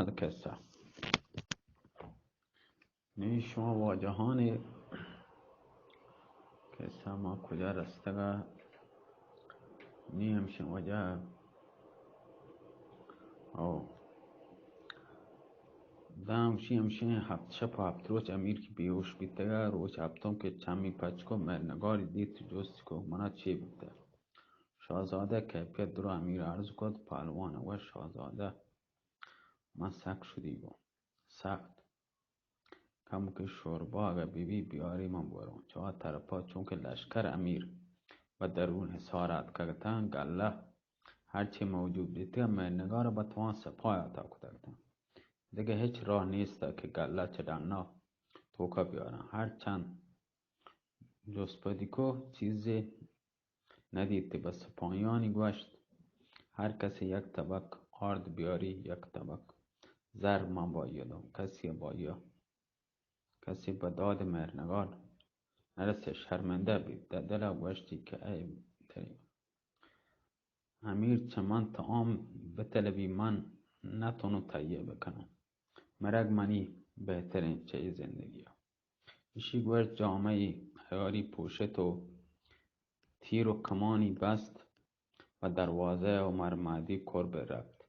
حل قصه نی شما واجهان قصه ما کجا رستگا نی همشین واجه او دامشی همشین هفت شب و هفت روز امیر که بیهوش بیتگا روز هفتم که چمی پچکو مرنگاری دید جستی که منا چی بیته شاهزاده کیفیت درو امیر عرض کد پهلوان و شاهزاده من سک شدی گو سخت کمو که شوربا اگه بیبی بیاری من برون چه طرفا چون که لشکر امیر و درون حصارت کردن گله هرچی موجود بیتی مرنگار با توان سپاه عطا کردن دیگه هیچ راه نیست که گله چدنا توکا بیارن هرچند جسپدیکو چیزی ندیدی به سپاهیانی گوشت هر کسی یک طبق آرد بیاری یک طبق زر من بایدم کسی به داد مرنگار نرسه شرمنده بید در دل گوشتی که ای تری امیر چمن طعام بطلبی من نتونو تهیه بکنم مرگ منی بهترین چه زندگی ایشی گوشت جامعی حیاری پوشت و تیر و کمانی بست و دروازه عمر مهدی کربه رفت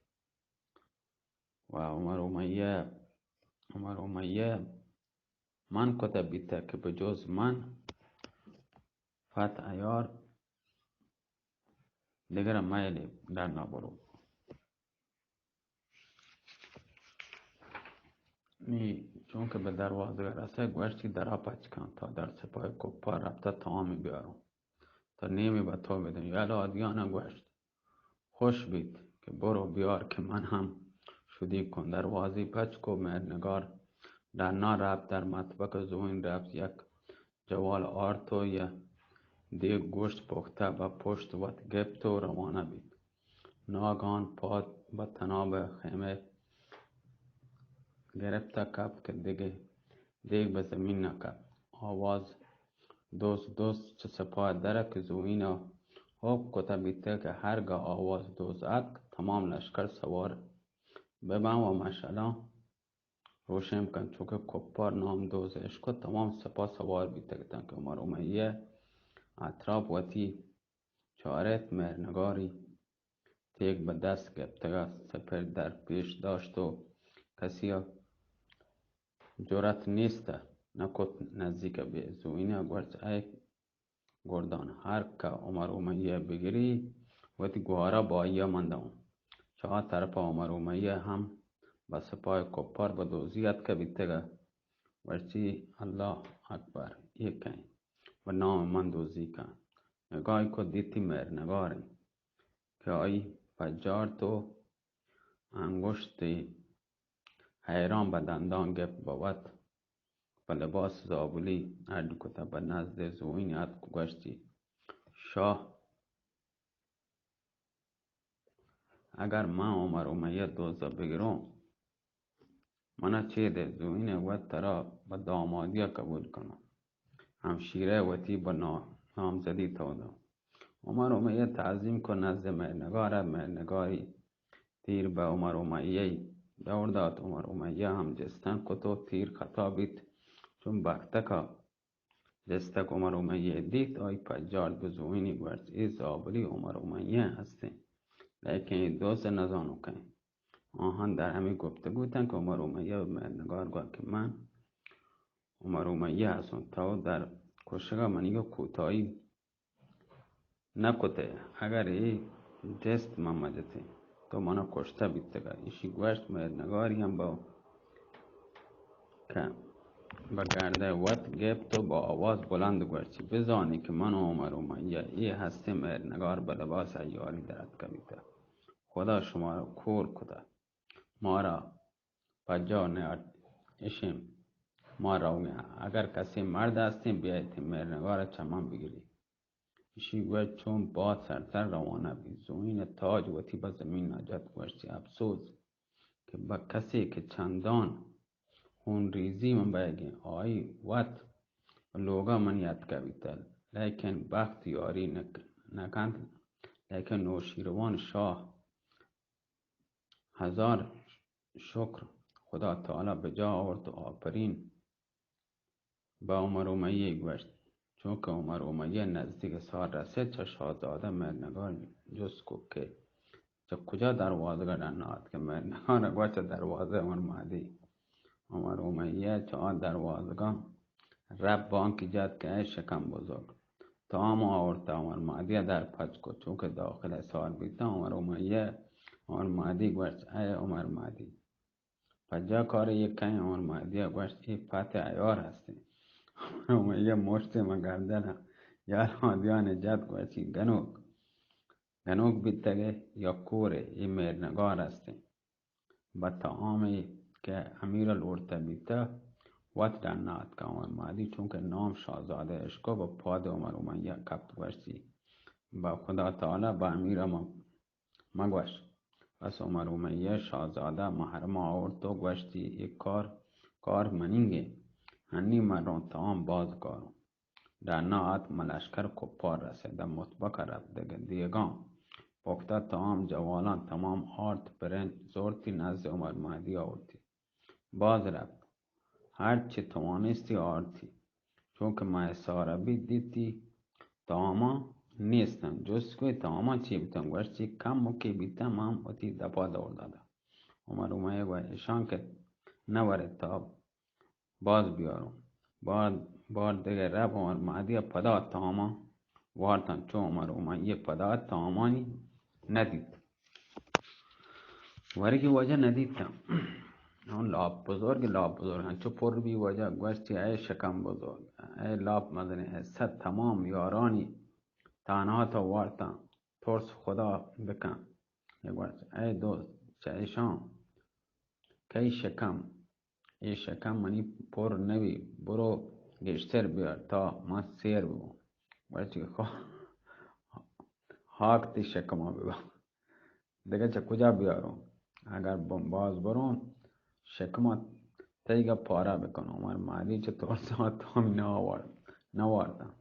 و عمر امیه من کده بیته که بجز من فتح ایار دیگر میلی در نبرو می چون که به دروازه رسه گوشتی درا پچکن تا در سپاه کپا رفته تمامی بیارم تا نیمی به تو بدن یالا آدیانه گوشت خوش بید که برو بیار که من هم شدی کن دروازی پچکو مرنگار در نا رفت در مطبق زوین رفت یک جوال آرتو یه دیگ گوشت پخته به پشت وقت گفت و روانه بید ناگان پاد به تناب خیمه گرفته کپ که دیگ به زمین نکرد آواز دوست چه سپاه درک زوین حق کتا بیته که هرگاه آواز دوزد تمام لشکر سوار ببن و مشعلا روشن کن چونکه کپار نام دوزش کد تمام سپاه سوار بیته کتن که عمر امیه اطراف وتی چارت مرنگاری تیگ به دست گرفته سپر در پیش داشت و کسی جرأت نیست نکت نزدیک به زوینه گفت ای گردان هر که عمر امیه بگیری وقتی گوهره با ایه مندم چهار طرف عمر امیه هم به سپاه کپار به دوزیت که بیتگه ورچی الله اکبر ایکن و نام من دوزی کن نگاهی که دیتی مرنگاری که آی فجار تو انگشتی حیران به دندان گفت بود به لباس زابلی اردو کتا به نزد زوین ات گوشتی شاه اگر من عمر امیه دوزا بگیرم منه چه ده زوین وقت ترا به دامادی قبول کنم همشیره وطی به نامزدی تودم عمر امیه تعظیم کن نزد مرنگاری تیر به عمر امیه دور داد عمر امیه هم جستن کتو تیر خطا بیت چون بختکا جستک عمر امیه دید آی پجارد به زوینی گوشت ای زابلی عمر امیه هستی لیکن این دوست نزانو کن آهان در همین گفته بودن که عمر امیه به مرنگار گفت که من عمر امیه هستم تا در کشگاه منیگو کوتاهی نکته اگر ای جست من مجتی تو منو کشته بیتگه ایشی گوشت مرنگاری هم با که به گرده وقت گفت و با آواز بلند گوشتی بزانی که من عمر امیه ای هستی مرنگار به لباس ایاری درد کبیته خدا شما را کور کده ما را بجا نیارد اشیم ما را اگر کسی مرد هستیم بیایید مرنگار چمن بگیرید ایشی گوشت چون باد سرتر روانه بید زوین تاج وطی به زمین نجات گوشتی افسوس که به کسی که چندان خون ریزی من بگی آئی وط لوگا من یاد کبیتل لیکن بخت یاری نکند لیکن نوشیروان شاه 1000 شکر خدا تعالی به جا آورد و آفرین به عمر امیه گوشت. چون که عمر امیه نزدیک سال رسید چه شاهزاده مهرنگار جست کو که چه کجا دروازه نهاد که مهرنگار گوشت دروازه عمر مهدی. عمر امیه چه آن دروازگان رب بانکی جد که ای شکم بزرگ تمام آورد عمر مهدی در پچ کو. چون که داخل سال بیتا عمر امیه عمر مهدی گوشت ای عمر مهدی پجا کار یک کن عمر مهدی گوشت ای پت عیار هستی. عمر امیه مشت مگردن یار مهدیان جد گوشتی گنوک بیتگه یا کوره ای مهرنگار هستی. با تمامی که امیر الارته بیتا وقت در نهاد که عمر مهدی چون که نام شاهزاده اشکو با پاد عمر امیه کپت گوشتی با خدا تعالی با امیر مگوش. پس عمر امیه شاهزاده محرم آورد و گوشتی یک کار منینگه هنی مرون تمام باز کارو در نهاد ملشکر کپار رسیده مطبق رفت دیگان پخته تمام جوالان تمام آرد برنج زورتی نزد عمر مهدی آوردی باز رفت هر چی توانستی آردی. چون که مهساربی دیدی تماما نیستن جز که تماما چی بیتن گوشتی کم مکی بیتن هم اتی دپا دور داده. عمر امیه گوشت ایشان که نورد تا باز بیارم بار دیگه رب عمر مهدی پدا تماما واردن. چون عمر امیه پدا تمامانی ندید ورگی وجه ندیدم اون لاب بزرگ چو پر بی وجه گوشتی ای شکم بزرگ ای لاب مدنی صد تمام یارانی تنها تا واردن ترس خدا بکن. گوشت ای دوست چه ایشان کی شکم ای شکم منی پر نبی برو گشتر بیار تا من سیر ببون. گوشتی خاک تی شکما ببون دیگه چه کجا بیارم اگر باز برون شکما تیگه پاره بکنم. عمر مهدی چه ترسات تامی نواردم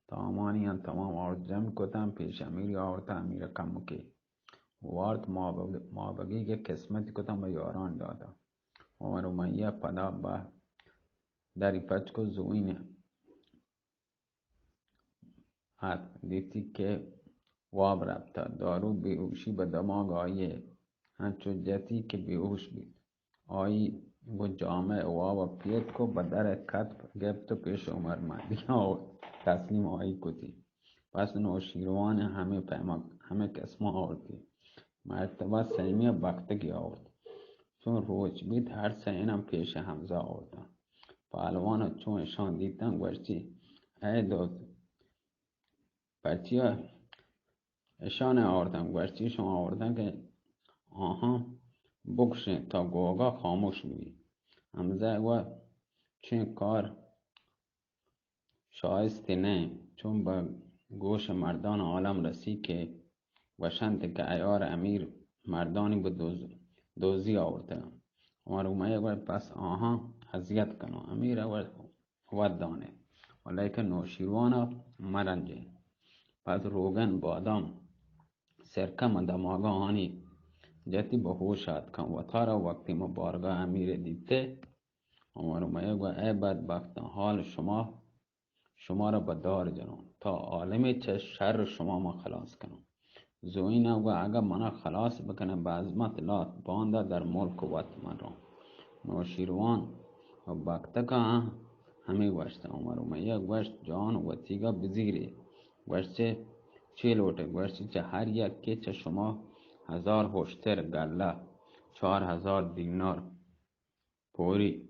تمامانی تمام آورد جمع کتم پیش امیری آورد امیر کمکی وارد مابگی که قسمتی کتم به یاران دادم. عمر امیه پدا به دری پچ کو زوینه دیتی که واب رفته دارو بیهوشی به دماغ آیه همچو جتی که بیهوش بید آیی و جامع واب پیت کو به در کتب گفت و پیش عمر مهدی تسلیم آیی کتی. پس نوشیروان همه قسم آوردی مرتبه سیمی بختگی آورد. چون روچ بید هر سینم پیش حمزه آوردن. پهلوان چون ایشان دیدن گوشتی ای دوست بچه ایشان آوردن گوشتی شما آوردن که آها بکشین تا گوگا خاموش بودی. حمزه و چون کار شایسته نه چون به گوش مردان عالم رسی که وشند که عیار امیر مردانی به دوزی آورده. عمر امیه گوشت پس آها اذیت کنو امیر ود دانه ولیکن نوشیروان مرنجه. پس روغن بادام سرکه دماغه آنی جتی به هوش کن و تارا وقتی مبارگاه امیر دیده. عمر امیه گوشت ای بدبختان حال شما را به دار جنون تا عالمی چه شر شما ما خلاص کنم. زوین گوشت اگر منا خلاص بکنه به عظمت لات بانده در ملک و وطن من را. نوشیروان و بگتگاه همه گوشت. عمر امیه گوشت جان و تیگا بزیری گوشت چه لوٹه گوشت چه هر یک که چه شما 1000 هشتر گله 4000 دینار پوری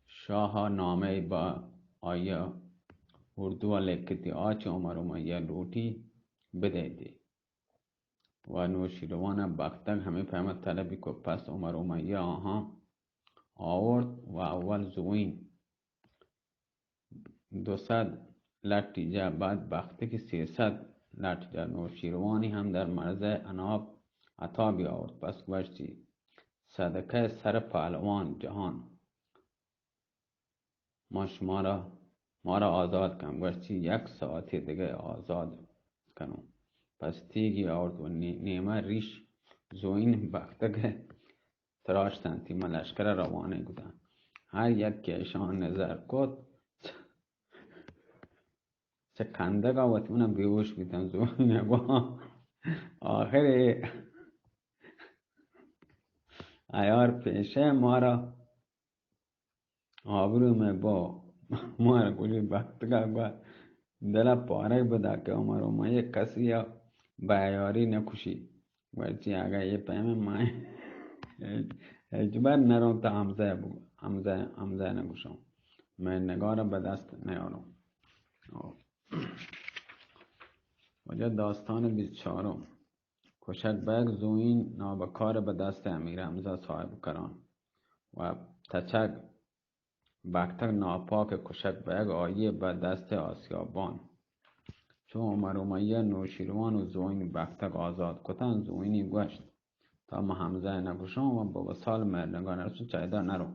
شاه نامه با آیا اردو لکتی آچ عمر امیه لوٹی بدهدی و نوشیروان بختگ همه فهمت طلبی که پس عمر امیه آها آورد و اول زوین 200 لٹی جا بعد بختگ 300 لٹ جا نوشیروانی هم در مرز اناب عطابی آورد. پس گوشتی صدقه سر پهلوان جهان ما را آزاد کن. گوشتی 1 ساعت دیگه آزاد کنم. پس تیگی آورد و نیمه ریش زوین بختگ تراشتند تیم لشکر روانه بودند. هر یک که ایشان نظر کد چه کندگا و تیمونه بیهوش بیتن زوین با آخر ایار پیشه ما را آبرو با ما را گوشی بختگا با دل پاره بده که عمر اومه کسی یا بیاری نکشی ورچی اگر یه پیمه مای اجبر نرون تا همزه نگوشم من نگاه به دست نیارم. وجه داستان 24 کشک بیگ زوین نابکار به دست امیر حمزه صاحب کران و تچک بختک ناپاک کشک بیگ آیی به دست آسیابان. چون عمر امیه نوشیروان و زوین بختک آزاد کتن زوینی گوشت تا ما حمزه نکشم و با وصال مردگان رسو چایده نرو.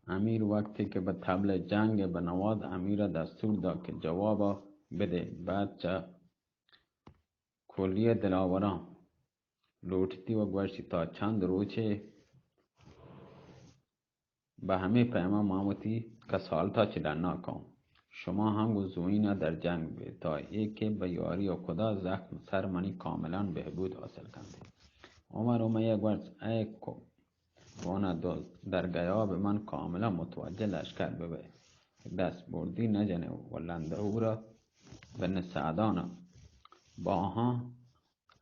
امیر وقتی که به طبل جنگ به نواز امیر دستور داد که جواب بده. بعد چه کلیه دلاوران لوٹتی و گوشتی تا چند روچه به همه پیما ماموتی که سالتا چیدن ناکام شما هم گزوین در جنگ به تا ای که به یاری و خدا زخم سر منی کاملا بهبود حاصل کنده. عمر امیه گوشت ای وانا در غیاب من کاملا متوجه لشکر ببه دست بردی نجنه و لنده او را به نسعدان با آها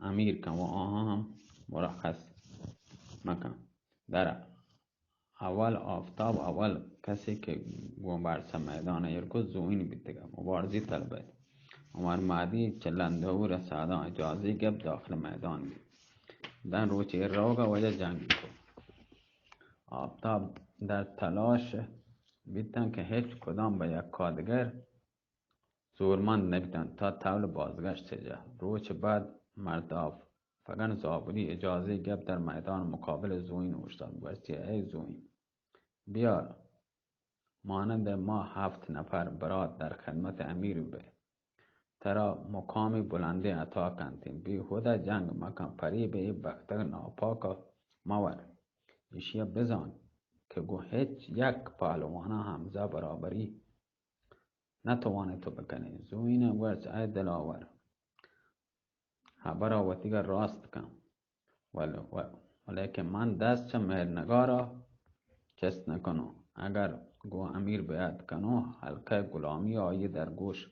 امیر کن و آها هم مرخص مکن. در اول آفتاب اول کسی که گوبرس میدان یرکو زوین بیتگه مبارزی طلبه عمر مهدی چلنده او را سعدان اجازی گب داخل میدان بید دن روچه روگا وجه جنگ بید. آفتاب در تلاش بیتن که هیچ کدام به یک کادگر زورمند نبیدن تا طول بازگشت سجه. روچ بعد مرداف فگن زابوری اجازه گب در میدان مقابل زوین اوشتاد گوشتی ای زوین بیار مانند ما 7 نفر برات در خدمت امیر به ترا مقامی بلنده عطا کنتیم بی خدا جنگ مکن پری به ای بختک ناپاکا مور ایشیا بزان که گو هیچ یک پهلوانا حمزه برابری نتوانه تو بکنی. زوین گوشت ای دلاور خبر آواتیگه راست کن ولیکن من دست چه مهرنگارا چست نکنو اگر گو امیر بیاد کنو حلقه غلامی آیی در گوش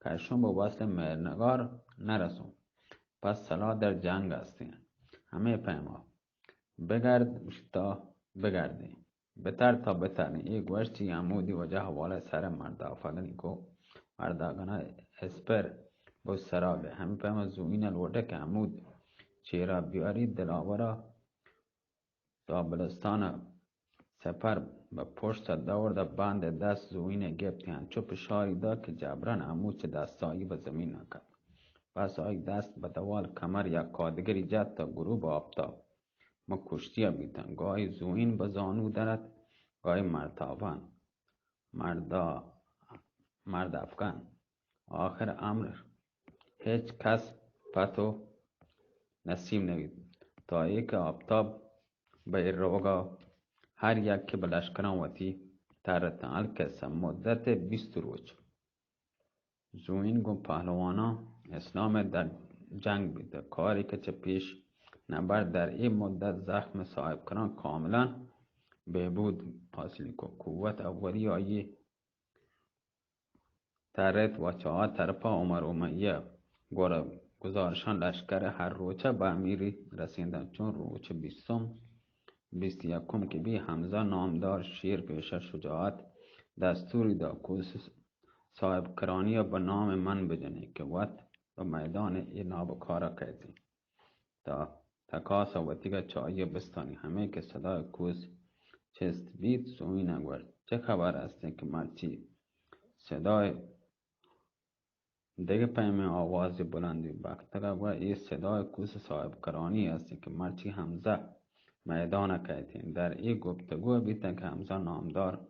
کشون به وصل مهرنگار نرسون پس صلاح در جنگ هستین همه پیما بگرد تا بگردی بتر تا بترنی ای گوشتی عمودی وجه حواله سر مردا فگنی کو مرداگنه اسپر با سرابه همه پیما زوین الوده که عمود چیرا بیاری دلاورا تا بلستان سپر به پشت دورده بند دست زوین گپتی هنچو پشاری داد که جبران عمود چه دستایی به زمین نکد. پس آی دست به دوال کمر یک کادگری جد تا غروب آفتاب ما کشتی بیتن گاهی زوین به زانو درد گاهی مرتابان مرد افغان آخر امر هیچ کس پتو نصیب نوید تا یک آفتاب به روگا هر یک که به لشکران وطی ترتن کسا مدت 20 روز زوین گو پهلوانا اسلام در جنگ بیده کاری که چه پیش نبرد در این مدت زخم صاحب کران کاملا بهبود حاصل کو قوت اولی آیی ترت و چهار طرفا عمر امیه گزارشان لشکر هر روچه به امیری رسیدن چون روچه 21 که بی حمزه نامدار شیر پیش شجاعت دستوری دا کوس صاحب کرانی به نام من بجنه که وقت به میدان ای نابکارا کهتی تا تکاس وطیگه چایی بستانی همه که صدای کوس چست بید سوی نگورد چه خبر است که مرچی صدای دیگه پیمه آواز بلندی بختگه و ای صدای کوس صاحب کرانی است که مرچی حمزه میدان کهتی در ای گفتگو بیتن که حمزه نامدار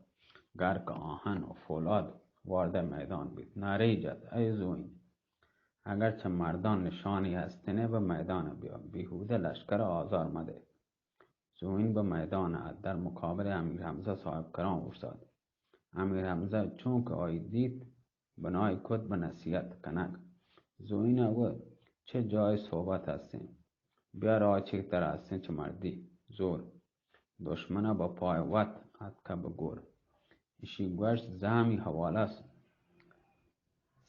گرک آهن و فولاد وارد میدان بید نعره جد ای زوین اگرچه مردان نشانی از تنه به میدان بیا، بیهوده لشکر آزار مده. زوین به میدان در مقابل امیر حمزه صاحب کران افتاد. امیر حمزه چون که آی دید بنای کد به نصیحت کنک. زوین او چه جای صحبت هستیم، بیا را چه تر هستیم چه مردی زور، دشمنه با پای وط که بگور. ایشی گوشت زهمی حواله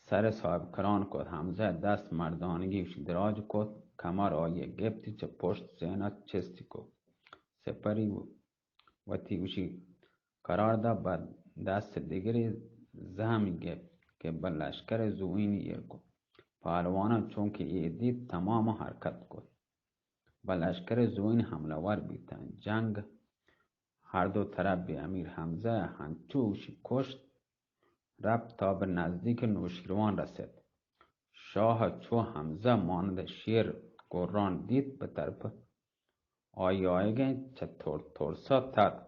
سر صاحب کران کد. حمزه دست مردانگیش دراج کد، کمر آیه گپتی چه پشت زینت چستی کد. سپری و تیوشی قرار ده با دست دیگری زهمی گپ که به لشکر زوینی ایر کد. پهلوانا چون که ای دید تمام حرکت کد. به لشکر زوین حمله ور بیتن. جنگ هر دو طرف به امیر حمزه هنچوشی کشت رفت تا به نزدیک نوشیروان رسید. شاه چو حمزه مانند شیر گران دید به طرف آیایگه چه ترسا ترک.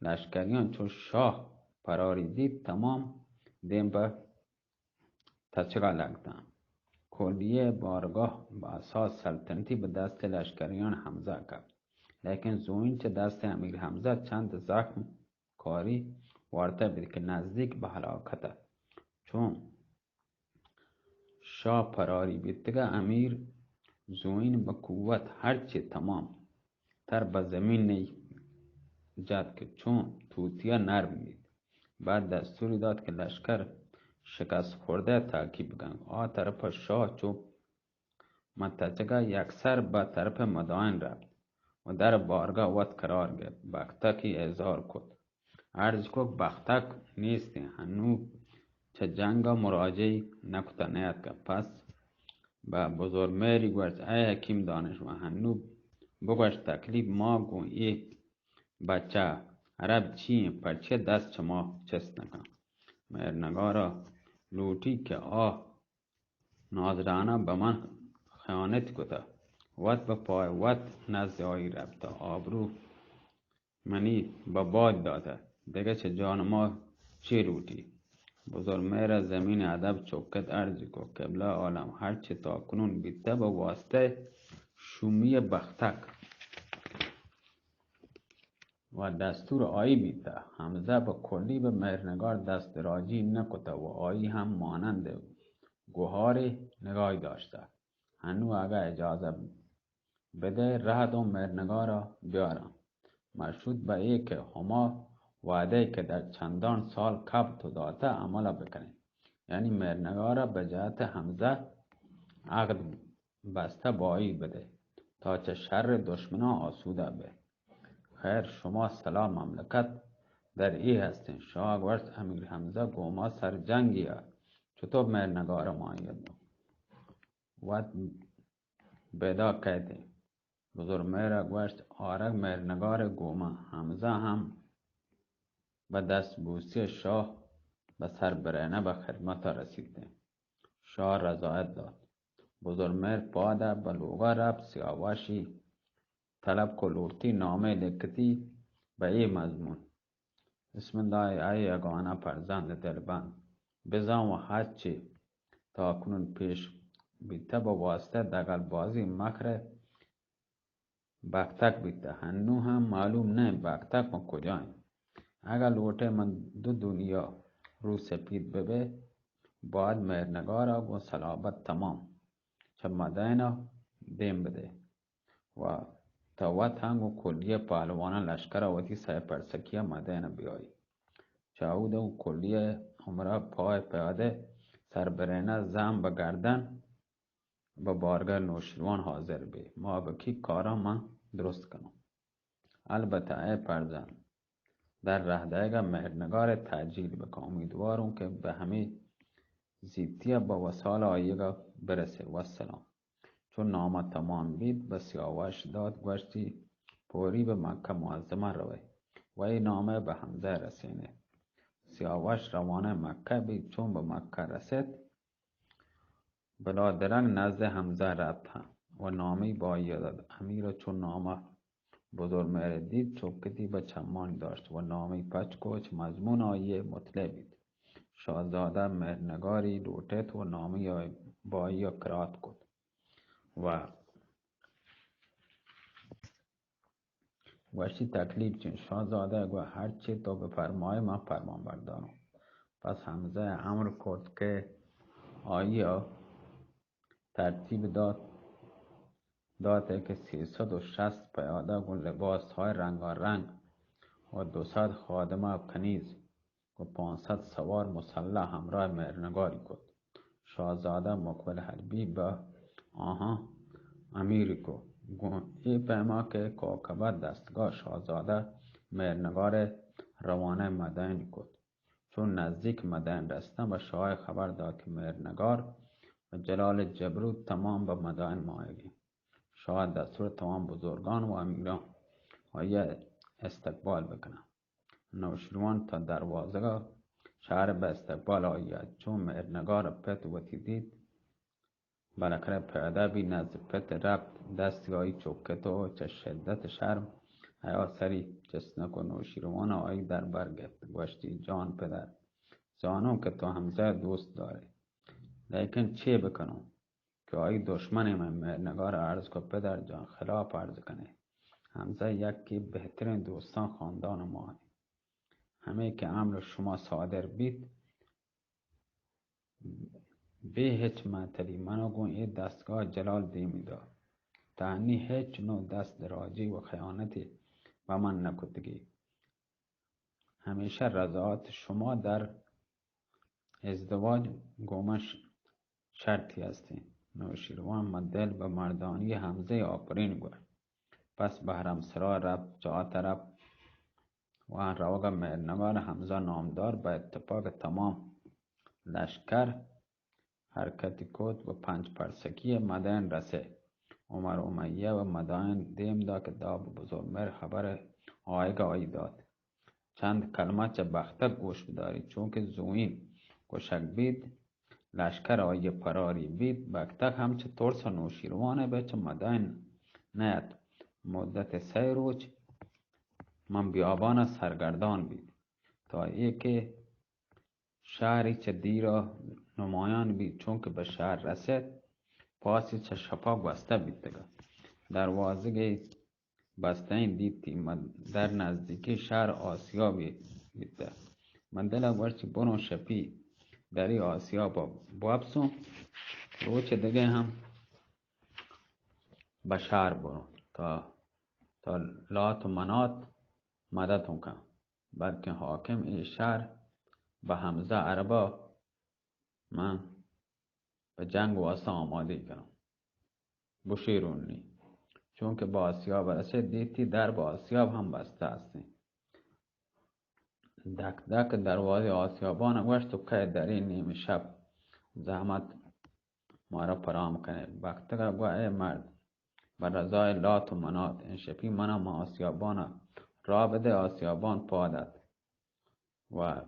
لشکریان چو شاه پراری دید تمام دیم به تچگا لگدن. کلیه بارگاه با اساس سلطنتی به دست لشکریان حمزه کرد. لیکن زوین چه دست امیر حمزه چند زخم کاری وارده بود که نزدیک به هلاکت. چون شاه پراری بیتگه امیر زوین به قوت هرچی تمام تر به زمین جد که چون توتیا نرم بید. بعد دستوری داد که لشکر شکست خورده تعقیب کنند. آ طرف شاه چو متچگه یکسر به طرف مدائن رفت و در بارگاه وقت قرار گرفت. بختکی اظهار کد. عرض کو بختک نیستی هنو چه جنگا مراجعی نکته نیاد که. پس به بزرگ مهری گوشت ای حکیم دانش و هنو بگوشت تکلیف ما گو ای بچه عرب چیه پرچه دست شما چست نکن. مهرنگارا لوٹی که نازرانه به من خیانت کده. وقت به پای وقت نزد آیی رفته. آبرو منی به باد داده دیگه چه جان ما چی لوٹی. بزرگ مهر زمین ادب چوکت ارزی کو قبله عالم هرچه تا کنون بیته به واسطه شومی بختک و دستور آیی بیته. حمزه به کلی به مهرنگار دست دراجی نکته و آیی هم مانند گوهاری نگاهی داشته. هنو اگه اجازه بده رهد و مهرنگارا بیارم. مشروط به ای که هما وعده که در چندان سال قبل تو داده عمل بکنه. یعنی مهرنگارا به جهت حمزه عقد بسته بایی بده تا چه شر دشمنا آسوده به. خیر شما سلام مملکت در ای هستین. شاه گوشت امیر حمزه گوما سر جنگی چطور مهرنگارا ماید و بیدا کهده. بزرگ مهر گوشت آرگ مهرنگار گوما. حمزه هم به دست بوسی شاه به سر برهنه به خدمت رسیده. شاه رضایت داد. بزرگ مهر پاده به لوگا رفت. سیاوشی طلب کلوتی نامه لکتی به ای مضمون. بسم الله ای یگانه فرزند دلبند بزن و هرچی تا کنون پیش بیته به واسطه دگل بازی مکر بختک بیته. هنو هم معلوم نه بختک ما کجاییم. اگر لوٹه من دو دنیا رو سپید ببه باید مهرنگارا و صلابت تمام چه مدینه دیم بده و توت هنگ و کلیه پهلوانان لشکر آوتی سای پرسکیه مدینه بیایی. چاود و کلیه همراه پای پیاده سربرینه زم به گردن به بارگاه نوشیروان حاضر بی. ما بکی کارا من درست کنم. البته ای فرزند در رهدهگه مهرنگار تعجیل بکن. امیدوارم که به همه زیدتیه با وصال آیگه برسه. و السلام. چون نامه تمام بید به سیاوش داد گوشتی پوری به مکه معظمه روی و این نامه به حمزه رسینه. سیاوش روانه مکه بید. چون به مکه رسید بلادرنگ نزد حمزه رفت و نامه با آیی داد. امیر چون نامه بزرگ مهر دید چوکتی به چمان داشت و نامه پچکوچ مضمون آیی مطلع بید. شاهزاده مهرنگاری لوٹید و نامه با یا قرائت کد و وشی تکلیف چین شاهزاده گو هرچی تو بفرمای من فرمان بردارم. پس حمزه امر کرد که آیا ترتیب داده که 360 پیاده گو لباس های رنگارنگ و 200 خادمه کنیز و 500 سوار مسلح همراه مهرنگاری کد. شاهزاده مقبل حربی به آها امیر کو ای پیما که کوکبه دستگاه شاهزاده مهرنگار روانه مدین کد. چون نزدیک مدین رسیدن به شاه خبر داد که مهرنگار و جلال جبروت تمام به مدین مایگی. شاه دستور تمام بزرگان و امیران آیا استقبال بکنه. نوشیروان تا دروازه شهر به استقبال آید. چون مهرنگار پت وتی دید بالاخره پیاده بی نزد پت رفت دستی آیی چوکت و چه شدت شرم حیا سری چسنک و نوشیروان آیی در برگرفت. گوشتی جان پدر زانم که تو حمزه دوست داری، لیکن چه بکنم که آیی دشمن من. مهرنگار عرض کو پدر جان خلاف عرض کنه. حمزه یکی بهترین دوستان خاندان ما، همه که امر شما صادر بید به هیچ معطلی منو گون این دستگاه جلال دیمی دار تعنی هیچ نوع دست دراجی و خیانتی و من نکدگی. همیشه رضایت شما در ازدواج گومش شرطی هستی. نوشیروان مدل به مردانی حمزه آفرین گوید. پس به حرمسرا رفت جا طرف و روگ مهرنگار حمزه نامدار به اتفاق تمام لشکر حرکتی کد و 5 پرسکی مدین رسه. عمر امیه و مدین دیم دا که داب بزرگمهر خبر آیی داد. چند کلمه چه بختک گوش بداری. چون که زوین گوشک بید لشکر آیی فراری بید. بختک همچه ترس نوشیروانه به چه مدین نیاد. مدت 3 روز من بیابان سرگردان بید تا ای که شهری چه دیرا نمایان بید. چون که به شهر رسید پاسی چه شفا بسته بیدگا. دروازه بسته این دیدی در نزدیکی شهر آسیا بیده. من دلم ورچی برون شپی دری آسیا بابسون روچ دیگه هم به شهر برون تا لات و منات مددتون کن. بلکه حاکم این شهر به حمزه عربا من به جنگ واسه آماده کنم بشیرونی. چون که با آسیاب رسید دیدی در با آسیاب هم بسته هستی. دک دک دروازه آسیابان گوشت و که در این نیمه شب زحمت ما را پرام کنه. بختگا گوه ای مرد بر رضای لات و منات این شپی منم آسیابان را بده. آسیابان پادت و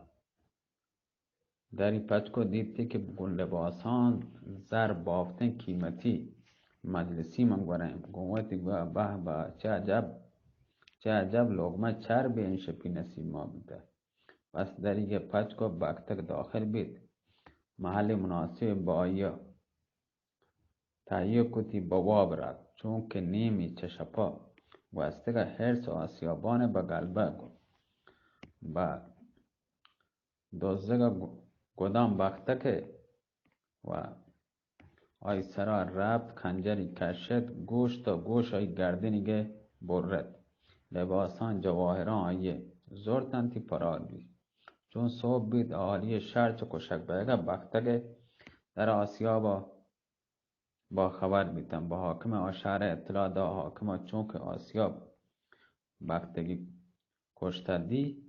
دری پچکو دیدی که گل لباسان زر بافتن قیمتی مجلسی من گواریم. گویتی گوه به به چه عجب لغمه چرب این شپی نصیب ما بوده. پس دری پچکو بختک داخل بید. محل مناسب با آیا تهیه کتی بواب رد. چون که نیمی چشپا وستگه هرس آسیابان به گلبه با دوزگه گدام بختک و آی سرا رفت خنجری کشد گوش تا گوش آی گردنیگه برد. لباسان جواهران آیه زورتنتی پرار بید. چون صبح بید آلی شهر چه کشک بیگه بختک در آسیا با خبر بیتن. با حاکم آشهر اطلاع دا. حاکم چون که آسیاب بختگی کشته دی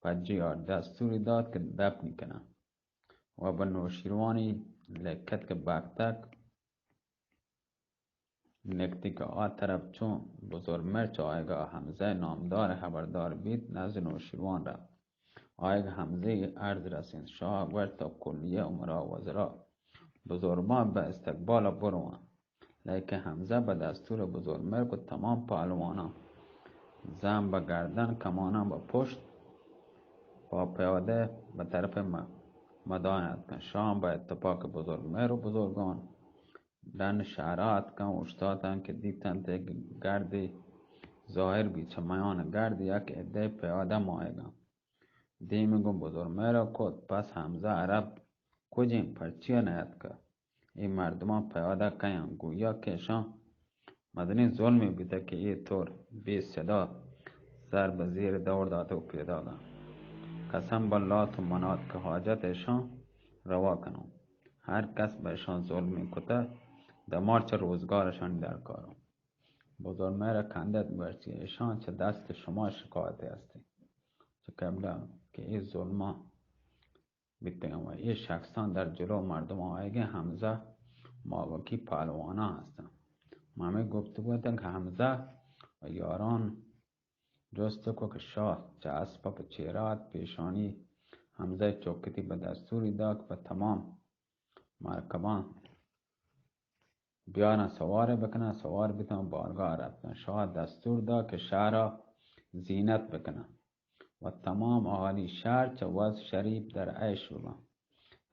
پجیار دستوری داد که دفنی کنه و به نوشیروانی لکت که بختک نکتی که طرف چون بزرگمرچ آیگاه حمزه نامدار خبردار بید نزد نوشیروان رفت. آیگاه حمزه عرض رسید. شاه گوشت تا کلیه امرا وزرا بزرگان به استقبال بروان. لیکن حمزه به دستور بزرگمرک و تمام پهلوانان زن به گردن کمانان به پشت با پیاده به طرف مداینت کن. شاه با اتفاق بزرگ مهر و بزرگان دن شهرات کن اشتادن که دیتن تک گردی ظاهر بی چه میان گرد یک عده پیاده مایگان دیمگون بزرگ مهر کد. پس حمزه عرب کجین پرچیه نیت که این مردمان پیاده کن گویا که شان مدنی ظلمی بیده که این طور بی صدا سر به زیر دور داده و پیدا دن. قسم با لات و منات که حاجتشان روا کنم. هر کس بهشان ظلمی کته دمار چه روزگارشان در کارم. بزرگ مهر کندت گرچه ایشان چه دست شما شکایتی هستی چه قبله که این ظلما بیتگم و این شخصان در جلو مردم آیگه حمزه ماوکی پهلوانا هستن. مامی گفته بودن که حمزه و یاران جست کو که شاه چه اسباب چیرات پیشانی حمزه چوکتی به دستوری داد و تمام مرکبان بیارن سوار بکنن سوار بیتن بارگاه رفتن. شاه دستور داد که شهر را زینت بکنن و تمام اهالی شهر چه وز شریف در عیش بودن.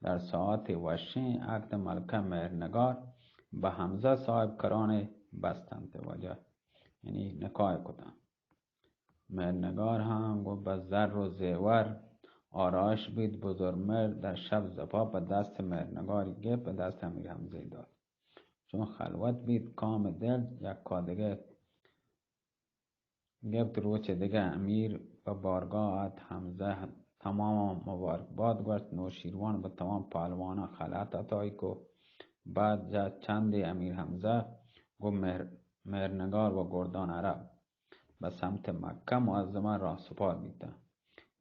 در ساعت وشین عقد ملکه مهرنگار به حمزه صاحب کرانه بستند وجه یعنی نکای کدن. مهرنگار هم گفت به زر و زیور آرایش بید. بزرگ مهر در شب زفا به دست مهرنگاری گرفت به دست امیر حمزه داد. چون خلوت بید کام دل یک کادگه گفت روچ دیگه امیر به بارگاه حمزه تمام مبارکباد گوشت. نوشیروان به تمام پهلوانا خلعت عطایی کو. بعد جا چند امیر حمزه گفت مهرنگار و گردان عرب به سمت مکه معظمه راه سپار بیده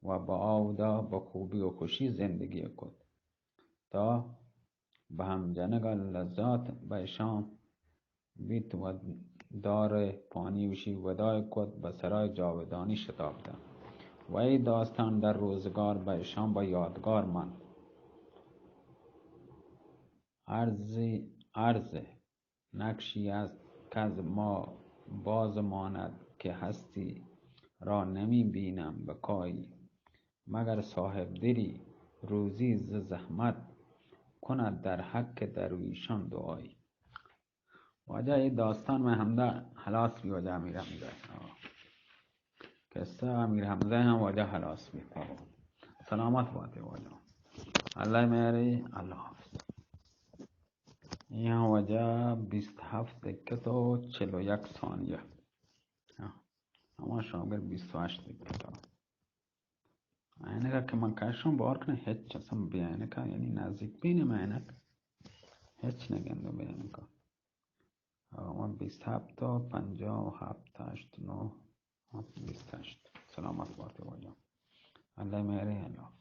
و با آودا با خوبی و خوشی زندگی کد تا به همجنگ لذات به شام بیت و دار پانیوشی ودای کد به سرای جاودانی شتافته و این داستان در روزگار به شام با یادگار ماند. عرض نقشی است که از ما باز ماند که هستی را نمی بینم بکایی مگر صاحب دلی روزی ز زحمت کند در حق درویشان دعایی. واجه این داستان میں حمزه خلاص بھی وجہ امیر حمزه قصه امیر حمزه هم وجہ خلاص بھی سلامت باتے وجہ اللہ میری اللہ حافظ. यहाँ وجه 27 دقیقه و 41 ثانیه اما شاگر 28 دقیقه اینکه که من کشم بار کنه هیچ اصلا بیانه که یعنی نزدیک بینم اینک هیچ نگنده بیانه که من 27 تا 57 89 28 سلامت باته وجه الله میره الله